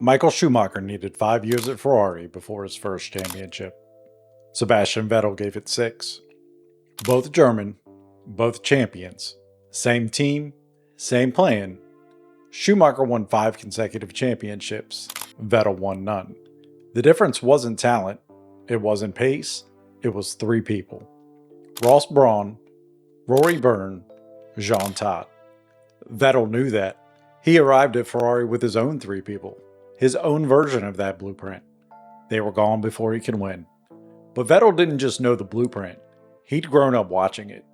Michael Schumacher needed 5 years at Ferrari before his first championship. Sebastian Vettel gave it 6. Both German, both champions, same team, same plan. Schumacher won 5 consecutive championships. Vettel won none. The difference wasn't talent, it wasn't pace, it was 3 people. Ross Brawn, Rory Byrne, Jean Todt. Vettel knew that. He arrived at Ferrari with his own 3 people, his own version of that blueprint. They were gone before he could win. But Vettel didn't just know the blueprint, he'd grown up watching it.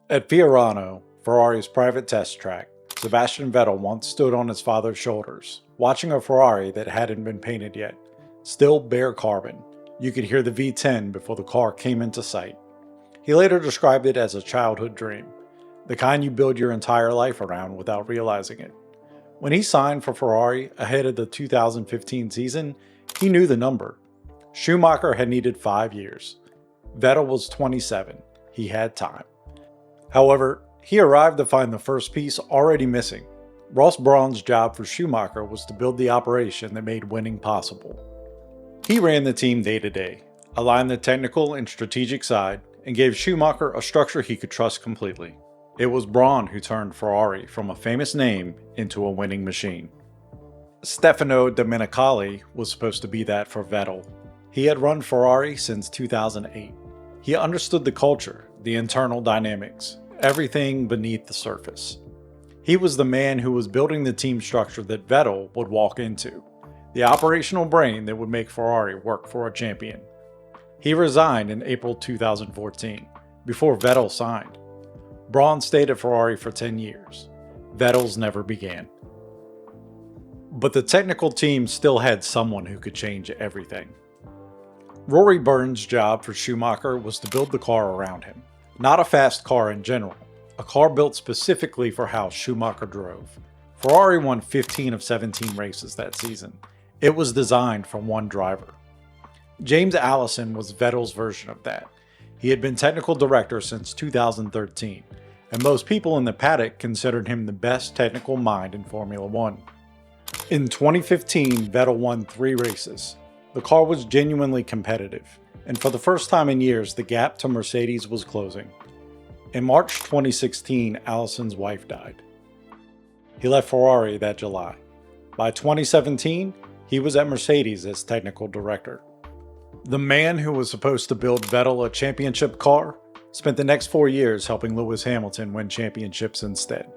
At Fiorano, Ferrari's private test track, Sebastian Vettel once stood on his father's shoulders, watching a Ferrari that hadn't been painted yet, still bare carbon. You could hear the V10 before the car came into sight. He later described it as a childhood dream, the kind you build your entire life around without realizing it. When he signed for Ferrari ahead of the 2015 season, he knew the number. Schumacher had needed 5 years. Vettel was 27. He had time. However, he arrived to find the first piece already missing. Ross Brawn's job for Schumacher was to build the operation that made winning possible. He ran the team day to day, aligned the technical and strategic side, and gave Schumacher a structure he could trust completely. It was Brawn who turned Ferrari from a famous name into a winning machine. Stefano Domenicali was supposed to be that for Vettel. He had run Ferrari since 2008. He understood the culture, the internal dynamics, everything beneath the surface. He was the man who was building the team structure that Vettel would walk into, the operational brain that would make Ferrari work for a champion. He resigned in April 2014, before Vettel signed. Brawn stayed at Ferrari for 10 years. Vettel's never began. But the technical team still had someone who could change everything. Rory Byrne's job for Schumacher was to build the car around him. Not a fast car in general, a car built specifically for how Schumacher drove. Ferrari won 15 of 17 races that season. It was designed for one driver. James Allison was Vettel's version of that. He had been technical director since 2013, and most people in the paddock considered him the best technical mind in Formula One. In 2015, Vettel won 3 races. The car was genuinely competitive, and for the first time in years, the gap to Mercedes was closing. In March 2016, Allison's wife died. He left Ferrari that July. By 2017, he was at Mercedes as technical director. The man who was supposed to build Vettel a championship car spent the next 4 years helping Lewis Hamilton win championships instead.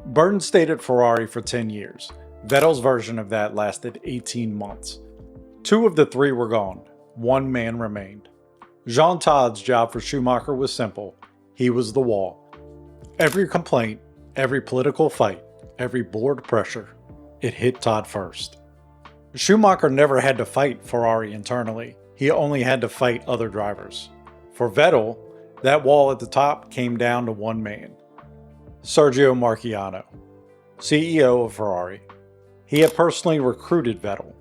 Byrne stayed at Ferrari for 10 years. Vettel's version of that lasted 18 months. 2 of the 3 were gone. 1 man remained. Jean Todt's job for Schumacher was simple. He was the wall. Every complaint, every political fight, every board pressure, it hit Todt first. Schumacher never had to fight Ferrari internally. He only had to fight other drivers. For Vettel, that wall at the top came down to 1 man. Sergio Marchionne, CEO of Ferrari. He had personally recruited Vettel.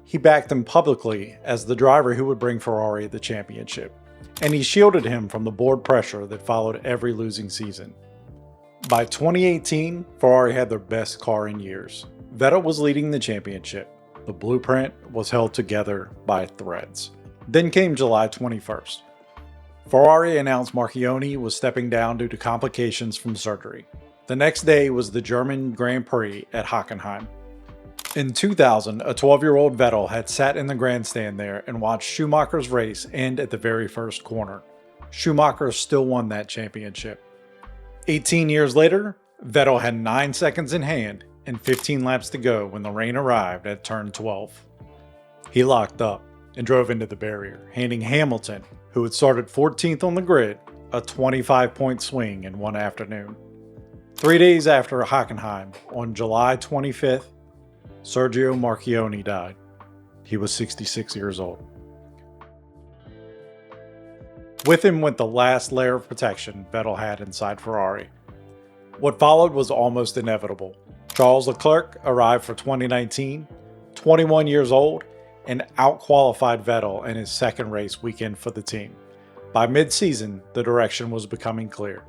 He backed him publicly as the driver who would bring Ferrari the championship, and he shielded him from the board pressure that followed every losing season. By 2018, Ferrari had their best car in years. Vettel was leading the championship. The blueprint was held together by threads. Then came July 21st. Ferrari announced Marchionne was stepping down due to complications from surgery. The next day was the German Grand Prix at Hockenheim. In 2000, a 12-year-old Vettel had sat in the grandstand there and watched Schumacher's race end at the very first corner. Schumacher still won that championship. 18 years later, Vettel had 9 seconds in hand and 15 laps to go when the rain arrived at turn 12. He locked up and drove into the barrier, handing Hamilton, who had started 14th on the grid, a 25-point swing in one afternoon. 3 days after Hockenheim, on July 25th, Sergio Marchionne died. He was 66 years old. With him went the last layer of protection Vettel had inside Ferrari. What followed was almost inevitable. Charles Leclerc arrived for 2019, 21 years old, and outqualified Vettel in his second race weekend for the team. By mid-season, the direction was becoming clear.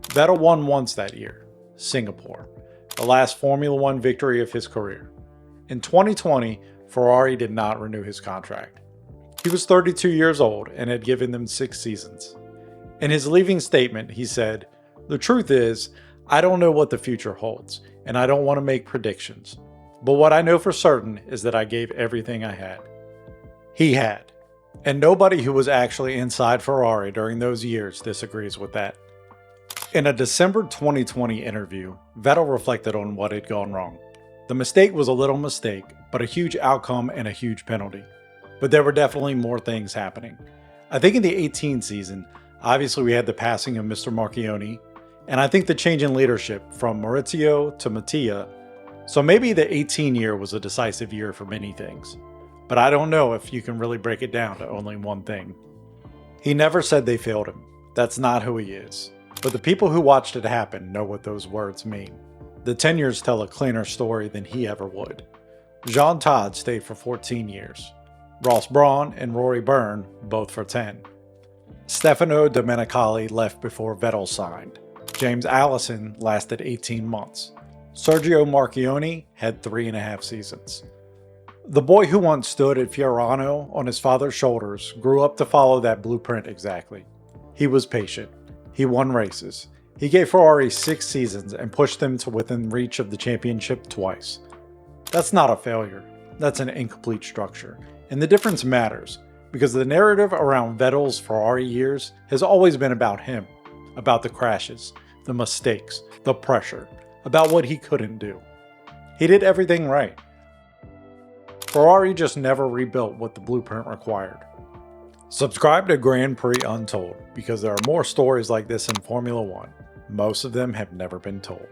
Vettel won once that year, Singapore, the last Formula One victory of his career. In 2020, Ferrari did not renew his contract. He was 32 years old and had given them 6 seasons. In his leaving statement, he said, "The truth is, I don't know what the future holds, and I don't want to make predictions. But what I know for certain is that I gave everything I had." He had. And nobody who was actually inside Ferrari during those years disagrees with that. In a December 2020 interview, Vettel reflected on what had gone wrong. The mistake was a little mistake, but a huge outcome and a huge penalty. But there were definitely more things happening. I think in the 18 season, obviously we had the passing of Mr. Marchionne, and I think the change in leadership from Maurizio to Mattia. So maybe the 18 year was a decisive year for many things. But I don't know if you can really break it down to only one thing. He never said they failed him. That's not who he is. But the people who watched it happen know what those words mean. The tenures tell a cleaner story than he ever would. Jean Todt stayed for 14 years. Ross Brawn and Rory Byrne both for 10. Stefano Domenicali left before Vettel signed. James Allison lasted 18 months. Sergio Marchionne had 3.5 seasons. The boy who once stood at Fiorano on his father's shoulders grew up to follow that blueprint exactly. He was patient. He won races. He gave Ferrari 6 seasons and pushed them to within reach of the championship twice. That's not a failure. That's an incomplete structure. And the difference matters, because the narrative around Vettel's Ferrari years has always been about him, about the crashes, the mistakes, the pressure, about what he couldn't do. He did everything right. Ferrari just never rebuilt what the blueprint required. Subscribe to Grand Prix Untold, because there are more stories like this in Formula One. Most of them have never been told.